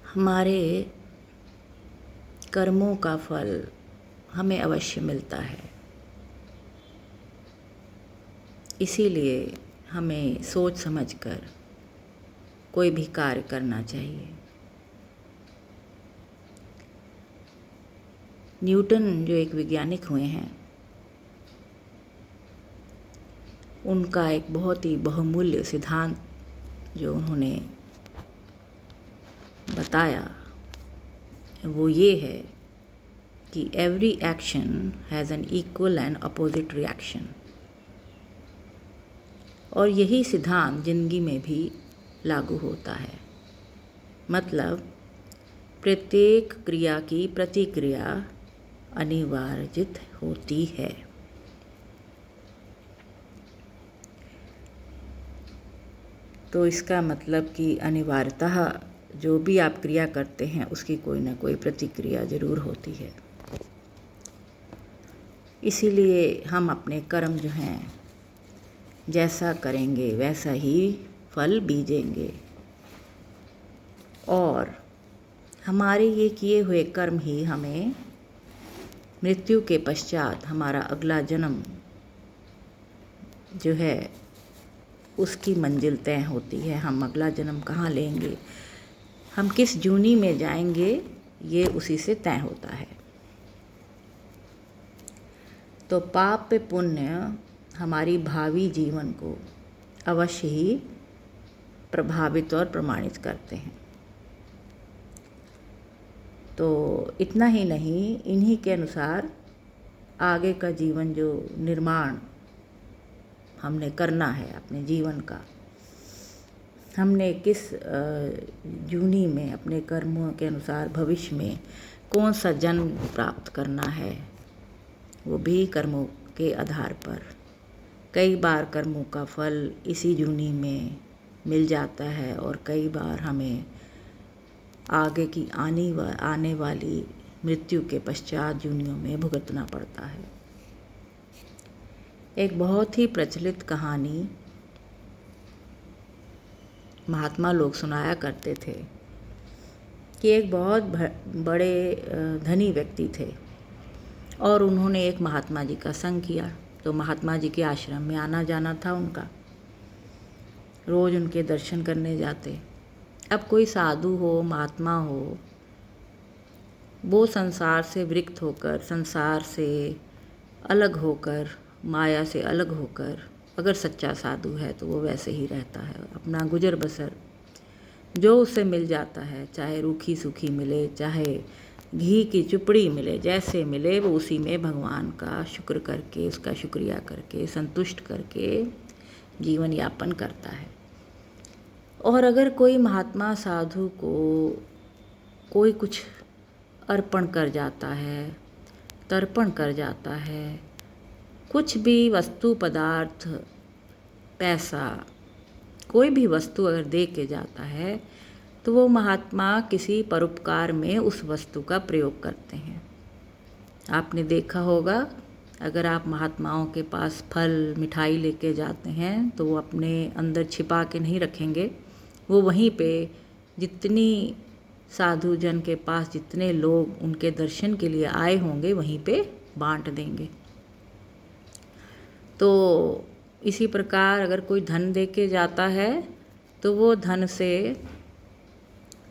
हमारे कर्मों का फल हमें अवश्य मिलता है। इसीलिए हमें सोच समझकर कोई भी कार्य करना चाहिए। न्यूटन जो एक वैज्ञानिक हुए हैं, उनका एक बहुत ही बहुमूल्य सिद्धांत जो उन्होंने बताया वो ये है कि every action has an equal and opposite reaction. और यही सिद्धांत जिंदगी में भी लागू होता है। मतलब प्रत्येक क्रिया की प्रतिक्रिया अनिवार्जित होती है। तो इसका मतलब कि अनिवार्यतः जो भी आप क्रिया करते हैं उसकी कोई ना कोई प्रतिक्रिया ज़रूर होती है। इसीलिए हम अपने कर्म जो हैं जैसा करेंगे वैसा ही फल बीजेंगे, और हमारे ये किए हुए कर्म ही हमें मृत्यु के पश्चात हमारा अगला जन्म जो है उसकी मंजिल तय होती है। हम अगला जन्म कहाँ लेंगे, हम किस जूनी में जाएंगे, ये उसी से तय होता है। तो पाप पुण्य हमारी भावी जीवन को अवश्य ही प्रभावित और प्रमाणित करते हैं। तो इतना ही नहीं, इन्हीं के अनुसार आगे का जीवन जो निर्माण हमने करना है अपने जीवन का, हमने किस जूनी में अपने कर्मों के अनुसार भविष्य में कौन सा जन्म प्राप्त करना है, वो भी कर्मों के आधार पर कई बार कर्मों का फल इसी जूनी में मिल जाता है, और कई बार हमें आगे की आने वाली मृत्यु के पश्चात जूनियों में भुगतना पड़ता है। एक बहुत ही प्रचलित कहानी महात्मा लोग सुनाया करते थे कि एक बहुत बड़े धनी व्यक्ति थे और उन्होंने एक महात्मा जी का संग किया। तो महात्मा जी के आश्रम में आना जाना था उनका, रोज़ उनके दर्शन करने जाते। अब कोई साधु हो, महात्मा हो, वो संसार से विरक्त होकर, संसार से अलग होकर, माया से अलग होकर, अगर सच्चा साधु है तो वो वैसे ही रहता है, अपना गुजर बसर जो उसे मिल जाता है, चाहे रूखी सूखी मिले, चाहे घी की चुपड़ी मिले, जैसे मिले वो उसी में भगवान का शुक्र करके, उसका शुक्रिया करके, संतुष्ट करके जीवन यापन करता है। और अगर कोई महात्मा साधु को कोई कुछ अर्पण कर जाता है, तर्पण कर जाता है, कुछ भी वस्तु पदार्थ, पैसा, कोई भी वस्तु अगर दे के जाता है तो वो महात्मा किसी परोपकार में उस वस्तु का प्रयोग करते हैं। आपने देखा होगा, अगर आप महात्माओं के पास फल मिठाई लेके जाते हैं तो वो अपने अंदर छिपा के नहीं रखेंगे, वो वहीं पे जितनी साधु जन के पास जितने लोग उनके दर्शन के लिए आए होंगे वहीं पे बांट देंगे। तो इसी प्रकार अगर कोई धन दे के जाता है तो वो धन से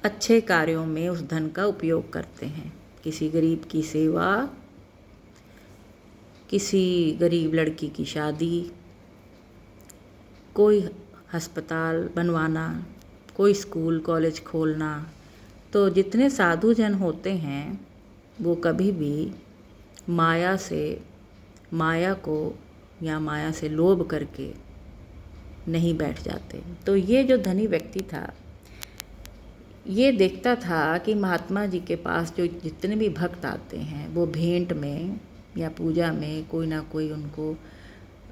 अच्छे कार्यों में उस धन का उपयोग करते हैं। किसी गरीब की सेवा, किसी गरीब लड़की की शादी, कोई अस्पताल बनवाना, कोई स्कूल कॉलेज खोलना। तो जितने साधु जन होते हैं वो कभी भी माया को या माया से लोभ करके नहीं बैठ जाते। तो ये जो धनी व्यक्ति था, ये देखता था कि महात्मा जी के पास जो जितने भी भक्त आते हैं वो भेंट में या पूजा में कोई ना कोई उनको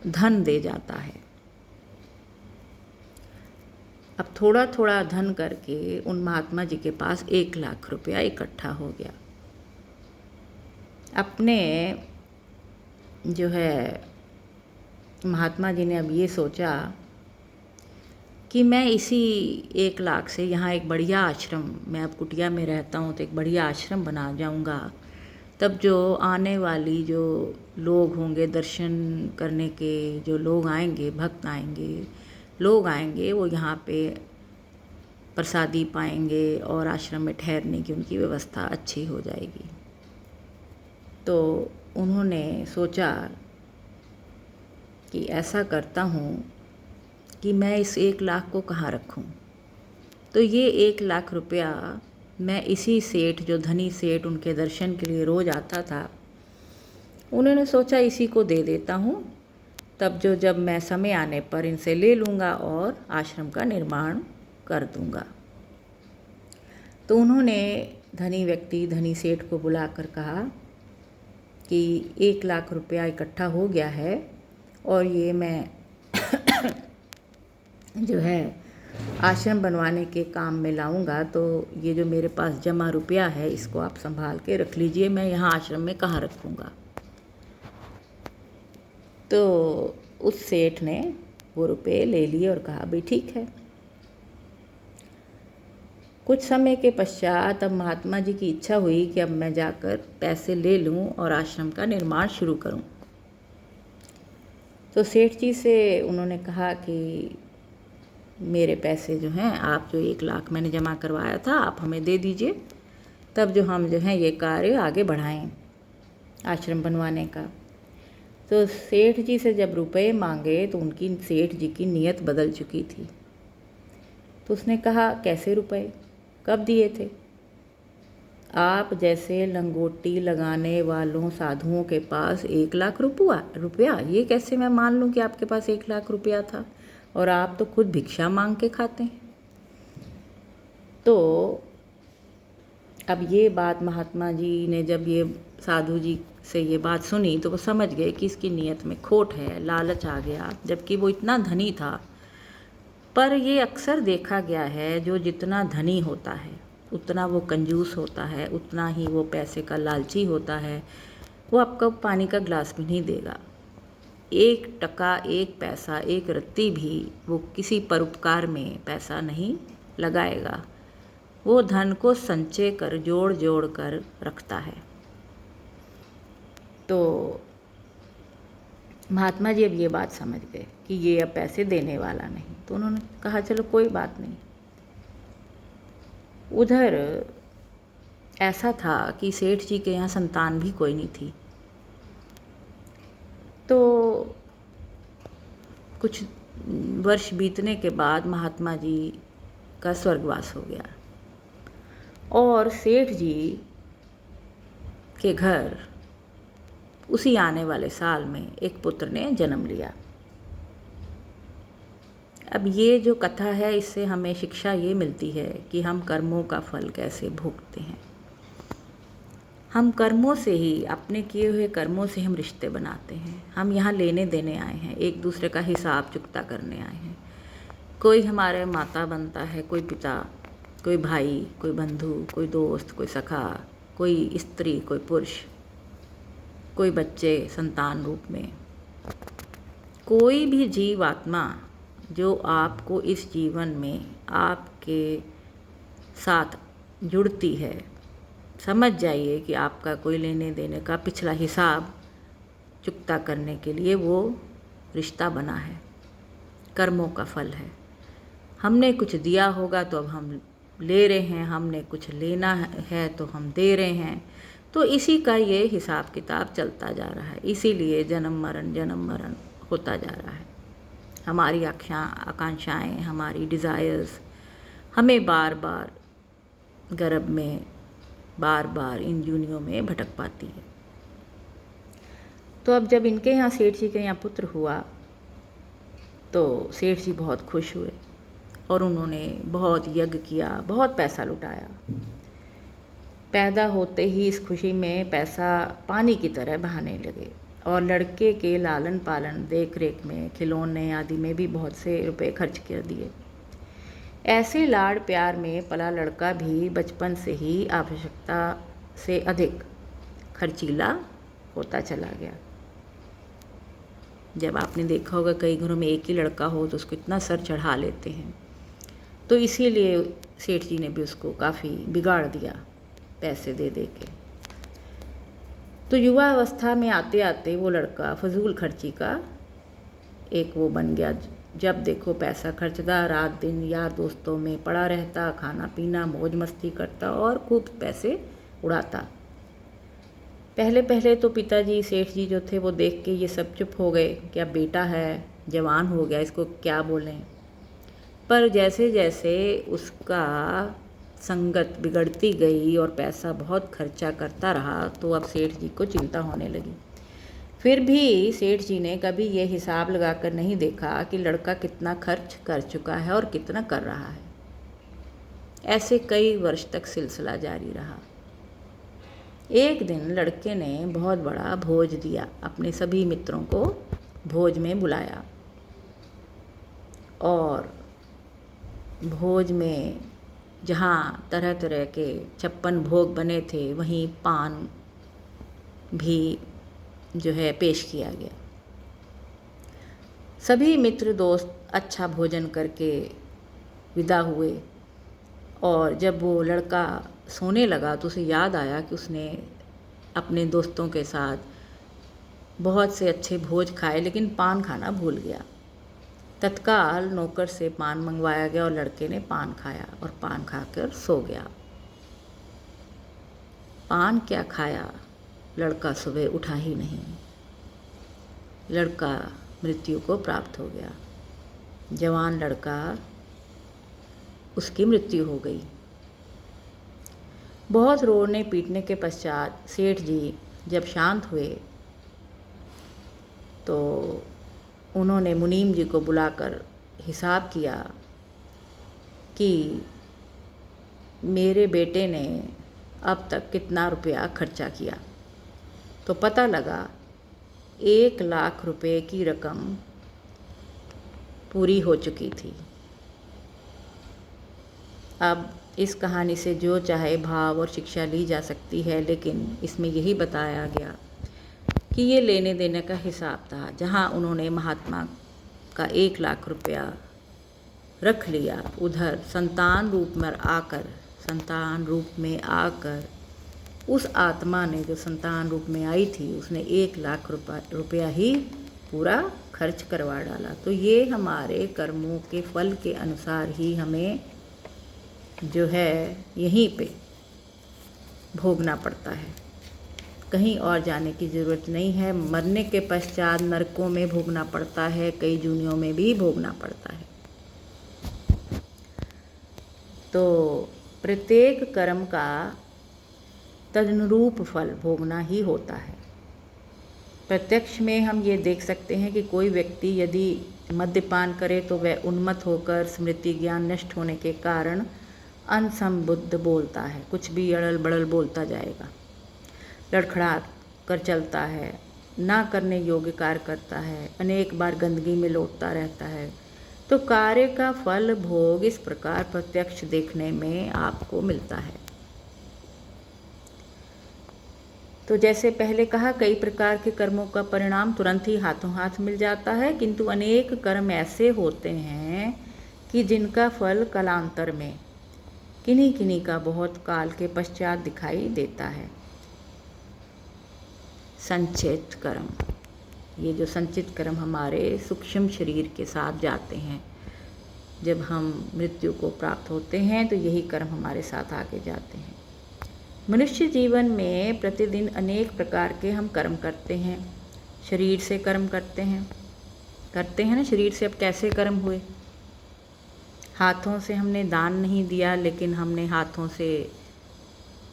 धन दे जाता है। अब थोड़ा थोड़ा धन करके उन महात्मा जी के पास 1 लाख रुपया इकट्ठा हो गया। अपने जो है महात्मा जी ने अब ये सोचा कि मैं इसी 1 लाख से यहाँ एक बढ़िया आश्रम, मैं अब कुटिया में रहता हूँ तो एक बढ़िया आश्रम बना जाऊँगा, तब जो आने वाली जो लोग होंगे, दर्शन करने के जो लोग आएंगे, भक्त आएंगे, लोग आएंगे, वो यहाँ पे प्रसादी पाएंगे और आश्रम में ठहरने की उनकी व्यवस्था अच्छी हो जाएगी। तो उन्होंने सोचा कि ऐसा करता हूँ कि मैं इस 1 लाख को कहाँ रखूँ। तो ये 1 लाख रुपया मैं इसी सेठ, जो धनी सेठ उनके दर्शन के लिए रोज़ आता था, उन्होंने सोचा इसी को दे देता हूँ, तब जब मैं समय आने पर इनसे ले लूँगा और आश्रम का निर्माण कर दूँगा। तो उन्होंने धनी व्यक्ति, धनी सेठ को बुलाकर कहा कि 1 लाख रुपया इकट्ठा हो गया है और ये मैं जो है आश्रम बनवाने के काम में लाऊंगा, तो ये जो मेरे पास जमा रुपया है इसको आप संभाल के रख लीजिए, मैं यहाँ आश्रम में कहाँ रखूँगा। तो उस सेठ ने वो रुपये ले लिए और कहा भाई ठीक है। कुछ समय के पश्चात अब महात्मा जी की इच्छा हुई कि अब मैं जाकर पैसे ले लूं और आश्रम का निर्माण शुरू करूं। तो सेठ जी से उन्होंने कहा कि मेरे पैसे जो हैं, आप जो 1 लाख मैंने जमा करवाया था आप हमें दे दीजिए, तब जो हम जो हैं ये कार्य आगे बढ़ाएं आश्रम बनवाने का। तो सेठ जी से जब रुपए मांगे तो उनकी, सेठ जी की नीयत बदल चुकी थी। तो उसने कहा कैसे रुपए, कब दिए थे? आप जैसे लंगोटी लगाने वालों साधुओं के पास 1 लाख रुपया, ये कैसे मैं मान लूँ कि आपके पास 1 लाख रुपया था, और आप तो खुद भिक्षा मांग के खाते हैं। तो अब ये बात महात्मा जी ने जब ये साधु जी से ये बात सुनी तो वो समझ गए कि इसकी नीयत में खोट है, लालच आ गया, जबकि वो इतना धनी था। पर ये अक्सर देखा गया है, जो जितना धनी होता है उतना वो कंजूस होता है, उतना ही वो पैसे का लालची होता है। वो आपको पानी का गिलास भी नहीं देगा, 1 टका, 1 पैसा, 1 रत्ती भी वो किसी परोपकार में पैसा नहीं लगाएगा। वो धन को संचय कर, जोड़ जोड़ कर रखता है। तो महात्मा जी अब ये बात समझ गए कि ये अब पैसे देने वाला नहीं, तो उन्होंने कहा चलो कोई बात नहीं। उधर ऐसा था कि सेठ जी के यहाँ संतान भी कोई नहीं थी। तो कुछ वर्ष बीतने के बाद महात्मा जी का स्वर्गवास हो गया और सेठ जी के घर उसी आने वाले साल में एक पुत्र ने जन्म लिया। अब ये जो कथा है, इससे हमें शिक्षा ये मिलती है कि हम कर्मों का फल कैसे भोगते हैं। हम कर्मों से ही, अपने किए हुए कर्मों से हम रिश्ते बनाते हैं। हम यहाँ लेने देने आए हैं, एक दूसरे का हिसाब चुकता करने आए हैं। कोई हमारे माता बनता है, कोई पिता, कोई भाई, कोई बंधु, कोई दोस्त, कोई सखा, कोई स्त्री, कोई पुरुष, कोई बच्चे संतान रूप में। कोई भी जीवात्मा जो आपको इस जीवन में आपके साथ जुड़ती है, समझ जाइए कि आपका कोई लेने देने का पिछला हिसाब चुकता करने के लिए वो रिश्ता बना है। कर्मों का फल है। हमने कुछ दिया होगा तो अब हम ले रहे हैं, हमने कुछ लेना है तो हम दे रहे हैं। तो इसी का ये हिसाब किताब चलता जा रहा है। इसीलिए जन्म मरण होता जा रहा है। हमारी आकांक्षाएं, हमारी डिज़ायर्स हमें बार बार गर्भ में, बार बार इन योनियों में भटक पाती है। तो अब जब इनके यहाँ, सेठ जी के यहाँ पुत्र हुआ तो सेठ जी बहुत खुश हुए और उन्होंने बहुत यज्ञ किया, बहुत पैसा लुटाया। पैदा होते ही इस खुशी में पैसा पानी की तरह बहाने लगे और लड़के के लालन पालन, देख रेख में, खिलौने आदि में भी बहुत से रुपए खर्च कर दिए। ऐसे लाड़ प्यार में पला लड़का भी बचपन से ही आवश्यकता से अधिक खर्चीला होता चला गया। जब आपने देखा होगा कई घरों में एक ही लड़का हो तो उसको इतना सर चढ़ा लेते हैं तो इसीलिए सेठ जी ने भी उसको काफ़ी बिगाड़ दिया पैसे दे दे के। तो युवा अवस्था में आते आते वो लड़का फजूल खर्ची का एक वो बन गया। जब देखो पैसा खर्चता, रात दिन यार दोस्तों में पड़ा रहता, खाना पीना मौज मस्ती करता और खूब पैसे उड़ाता। पहले पहले तो पिताजी सेठ जी जो थे वो देख के ये सब चुप हो गए कि अब बेटा है, जवान हो गया, इसको क्या बोलें। पर जैसे जैसे उसका संगत बिगड़ती गई और पैसा बहुत खर्चा करता रहा तो अब सेठ जी को चिंता होने लगी। फिर भी सेठ जी ने कभी ये हिसाब लगाकर नहीं देखा कि लड़का कितना खर्च कर चुका है और कितना कर रहा है। ऐसे कई वर्ष तक सिलसिला जारी रहा। एक दिन लड़के ने बहुत बड़ा भोज दिया, अपने सभी मित्रों को भोज में बुलाया और भोज में जहाँ तरह तरह के 56 भोग बने थे वहीं पान भी जो है पेश किया गया। सभी मित्र दोस्त अच्छा भोजन करके विदा हुए और जब वो लड़का सोने लगा तो उसे याद आया कि उसने अपने दोस्तों के साथ बहुत से अच्छे भोज खाए लेकिन पान खाना भूल गया। तत्काल नौकर से पान मंगवाया गया और लड़के ने पान खाया और पान खाकर सो गया। पान क्या खाया, लड़का सुबह उठा ही नहीं। लड़का मृत्यु को प्राप्त हो गया। जवान लड़का, उसकी मृत्यु हो गई। बहुत रोने पीटने के पश्चात सेठ जी जब शांत हुए तो उन्होंने मुनीम जी को बुलाकर हिसाब किया कि मेरे बेटे ने अब तक कितना रुपया खर्चा किया। तो पता लगा 1 लाख रुपए की रकम पूरी हो चुकी थी। अब इस कहानी से जो चाहे भाव और शिक्षा ली जा सकती है, लेकिन इसमें यही बताया गया कि ये लेने देने का हिसाब था। जहाँ उन्होंने महात्मा का 1 लाख रुपया रख लिया, उधर संतान रूप में आकर उस आत्मा ने जो संतान रूप में आई थी उसने 1 लाख रुपया ही पूरा खर्च करवा डाला। तो ये हमारे कर्मों के फल के अनुसार ही हमें जो है यहीं पे भोगना पड़ता है, कहीं और जाने की ज़रूरत नहीं है। मरने के पश्चात नरकों में भोगना पड़ता है, कई जूनियों में भी भोगना पड़ता है। तो प्रत्येक कर्म का तदनुरूप फल भोगना ही होता है। प्रत्यक्ष में हम ये देख सकते हैं कि कोई व्यक्ति यदि मद्यपान करे तो वह उन्मत्त होकर स्मृति ज्ञान नष्ट होने के कारण अनसंबुद्ध बोलता है, कुछ भी अड़ल बड़ल बोलता जाएगा, लड़खड़ा कर चलता है, ना करने योग्य कार्य करता है, अनेक बार गंदगी में लौटता रहता है। तो कार्य का फल भोग इस प्रकार प्रत्यक्ष देखने में आपको मिलता है। तो जैसे पहले कहा, कई प्रकार के कर्मों का परिणाम तुरंत ही हाथों हाथ मिल जाता है, किंतु अनेक कर्म ऐसे होते हैं कि जिनका फल कालांतर में किन्हीं किन्हीं का बहुत काल के पश्चात दिखाई देता है। संचित कर्म, ये जो संचित कर्म हमारे सूक्ष्म शरीर के साथ जाते हैं, जब हम मृत्यु को प्राप्त होते हैं तो यही कर्म हमारे साथ आगे जाते हैं। मनुष्य जीवन में प्रतिदिन अनेक प्रकार के हम कर्म करते हैं। शरीर से कर्म करते हैं ना। शरीर से अब कैसे कर्म हुए? हाथों से हमने दान नहीं दिया, लेकिन हमने हाथों से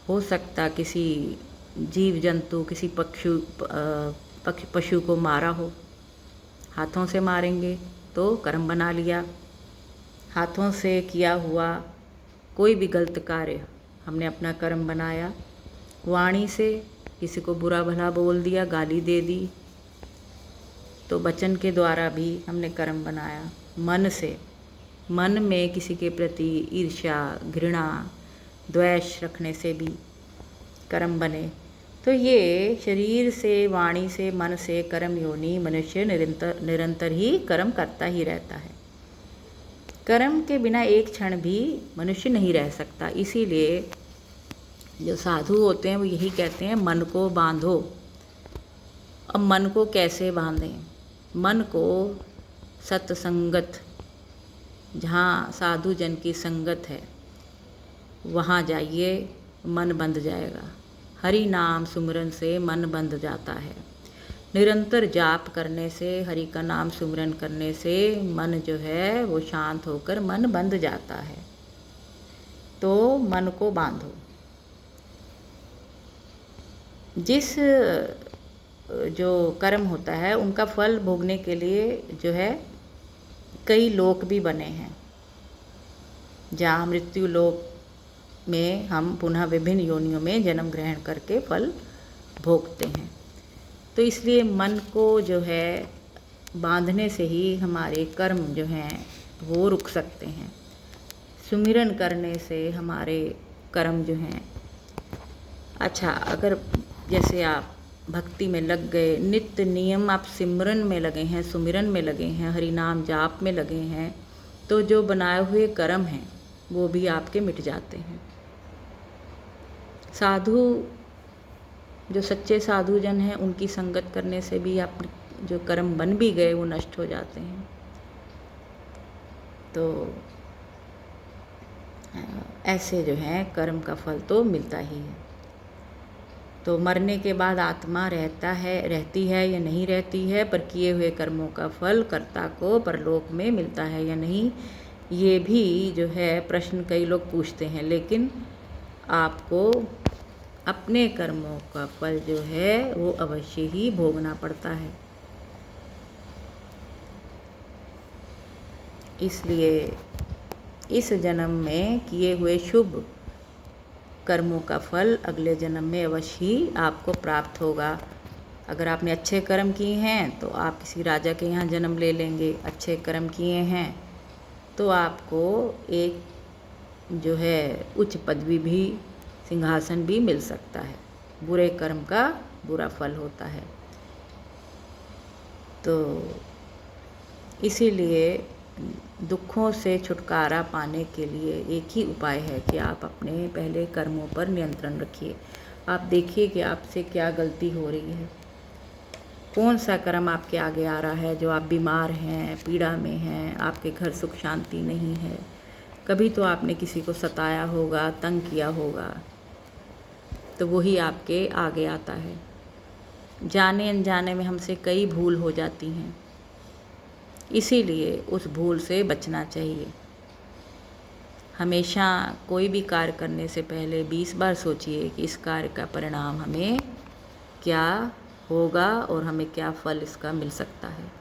हो सकता किसी जीव जंतु, किसी पशु को मारा हो, हाथों से मारेंगे तो कर्म बना लिया। हाथों से किया हुआ कोई भी गलत कार्य हमने अपना कर्म बनाया। वाणी से किसी को बुरा भला बोल दिया, गाली दे दी, तो वचन के द्वारा भी हमने कर्म बनाया। मन से, मन में किसी के प्रति ईर्ष्या, घृणा, द्वेष रखने से भी कर्म बने। तो ये शरीर से, वाणी से, मन से कर्म योनि मनुष्य निरंतर ही कर्म करता ही रहता है। कर्म के बिना एक क्षण भी मनुष्य नहीं रह सकता। इसीलिए जो साधु होते हैं वो यही कहते हैं, मन को बांधो। अब मन को कैसे बांधें? मन को सत्संगत, जहाँ साधु जन की संगत है वहाँ जाइए, मन बंध जाएगा। हरि नाम सुमिरन से मन बंध जाता है। निरंतर जाप करने से, हरि का नाम सुमिरन करने से मन जो है वो शांत होकर मन बंध जाता है। तो मन को बांधो। जिस जो कर्म होता है उनका फल भोगने के लिए जो है कई लोक भी बने हैं, जहाँ मृत्यु लोक में हम पुनः विभिन्न योनियों में जन्म ग्रहण करके फल भोगते हैं। तो इसलिए मन को जो है बांधने से ही हमारे कर्म जो हैं वो रुक सकते हैं। सुमिरन करने से हमारे कर्म जो हैं, अच्छा अगर जैसे आप भक्ति में लग गए, नित्य नियम आप सिमरन में लगे हैं, सुमिरन में लगे हैं, हरि नाम जाप में लगे हैं, तो जो बनाए हुए कर्म हैं वो भी आपके मिट जाते हैं। साधु, जो सच्चे साधु जन हैं, उनकी संगत करने से भी आप जो कर्म बन भी गए वो नष्ट हो जाते हैं। तो ऐसे जो है कर्म का फल तो मिलता ही है। तो मरने के बाद आत्मा रहती है या नहीं रहती है, पर किए हुए कर्मों का फल कर्ता को परलोक में मिलता है या नहीं, ये भी जो है प्रश्न कई लोग पूछते हैं। लेकिन आपको अपने कर्मों का फल जो है वो अवश्य ही भोगना पड़ता है। इसलिए इस जन्म में किए हुए शुभ कर्मों का फल अगले जन्म में अवश्य ही आपको प्राप्त होगा। अगर आपने अच्छे कर्म किए हैं तो आप किसी राजा के यहाँ जन्म ले लेंगे, अच्छे कर्म किए हैं तो आपको एक जो है उच्च पदवी भी, सिंहासन भी मिल सकता है। बुरे कर्म का बुरा फल होता है। तो इसीलिए दुखों से छुटकारा पाने के लिए एक ही उपाय है कि आप अपने पहले कर्मों पर नियंत्रण रखिए। आप देखिए कि आपसे क्या गलती हो रही है, कौन सा कर्म आपके आगे आ रहा है। जो आप बीमार हैं, पीड़ा में हैं, आपके घर सुख शांति नहीं है, कभी तो आपने किसी को सताया होगा, तंग किया होगा, तो वही आपके आगे आता है। जाने अनजाने में हमसे कई भूल हो जाती हैं, इसीलिए उस भूल से बचना चाहिए। हमेशा कोई भी कार्य करने से पहले 20 बार सोचिए कि इस कार्य का परिणाम हमें क्या होगा और हमें क्या फल इसका मिल सकता है।